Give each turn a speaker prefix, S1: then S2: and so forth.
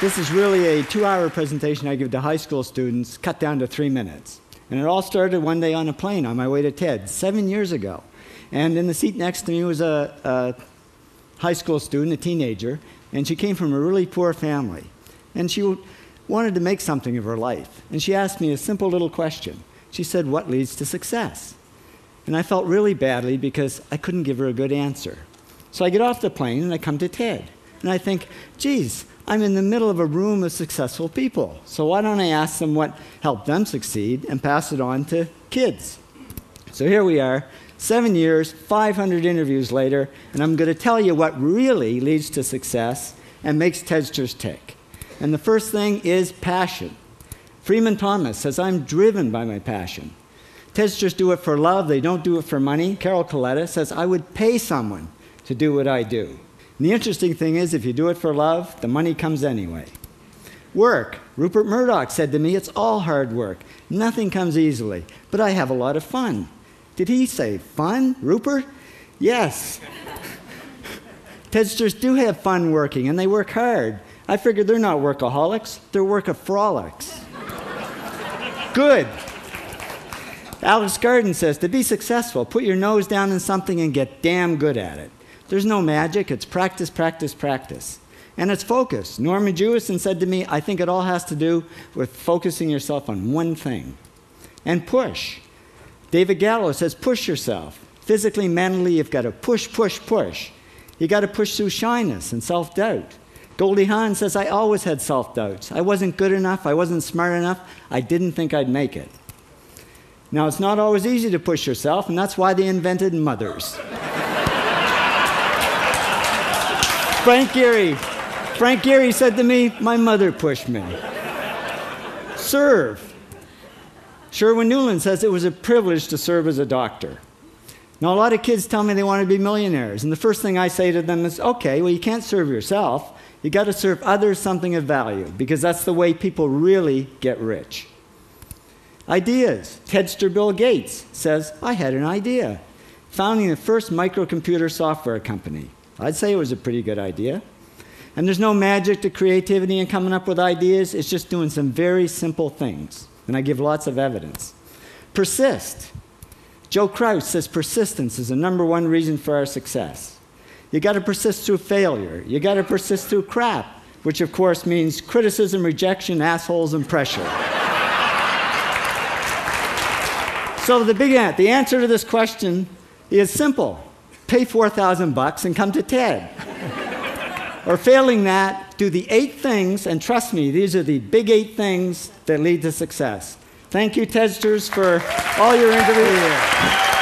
S1: This is really a 2-hour presentation I give to high school students, cut down to 3 minutes. And it all started one day on a plane on my way to TED, 7 years ago. And in the seat next to me was a high school student, a teenager, and she came from a really poor family. And she wanted to make something of her life. And she asked me a simple little question. She said, "What leads to success?" And I felt really badly because I couldn't give her a good answer. So I get off the plane and I come to TED. And I think, geez, I'm in the middle of a room of successful people. So why don't I ask them what helped them succeed and pass it on to kids? So here we are, 7 years, 500 interviews later, and I'm going to tell you what really leads to success and makes TEDsters tick. And the first thing is passion. Freeman Thomas says, "I'm driven by my passion." TEDsters do it for love, they don't do it for money. Carol Coletta says, "I would pay someone to do what I do." And the interesting thing is, if you do it for love, the money comes anyway. Work. Rupert Murdoch said to me, "It's all hard work. Nothing comes easily, but I have a lot of fun." Did he say fun, Rupert? Yes. TEDsters do have fun working, and they work hard. I figured they're not workaholics, they're workaholics. Good. Alex Garden says, "To be successful, put your nose down in something and get damn good at it." There's no magic, it's practice, practice, practice. And it's focus. Norman Jewison said to me, "I think it all has to do with focusing yourself on one thing." And push. David Gallo says, "Push yourself. Physically, mentally, you've got to push, push, push. You got to push through shyness and self-doubt." Goldie Hawn says, "I always had self-doubts. I wasn't good enough, I wasn't smart enough, I didn't think I'd make it." Now, it's not always easy to push yourself, and that's why they invented mothers. Frank Gehry said to me, "My mother pushed me." Serve. Sherwin Newland says, "It was a privilege to serve as a doctor." Now, a lot of kids tell me they want to be millionaires, and the first thing I say to them is, okay, well, you can't serve yourself. You got to serve others something of value, because that's the way people really get rich. Ideas. TEDster Bill Gates says, "I had an idea," founding the first microcomputer software company. I'd say it was a pretty good idea. And there's no magic to creativity and coming up with ideas. It's just doing some very simple things. And I give lots of evidence. Persist. Joe Kraus says persistence is the #1 reason for our success. You got to persist through failure. You got to persist through crap, which of course means criticism, rejection, assholes, and pressure. So the answer to this question is simple. Pay $4,000 and come to TED. Or failing that, do the 8 things, and trust me, these are the big 8 things that lead to success. Thank you, TEDsters, for all your interviews.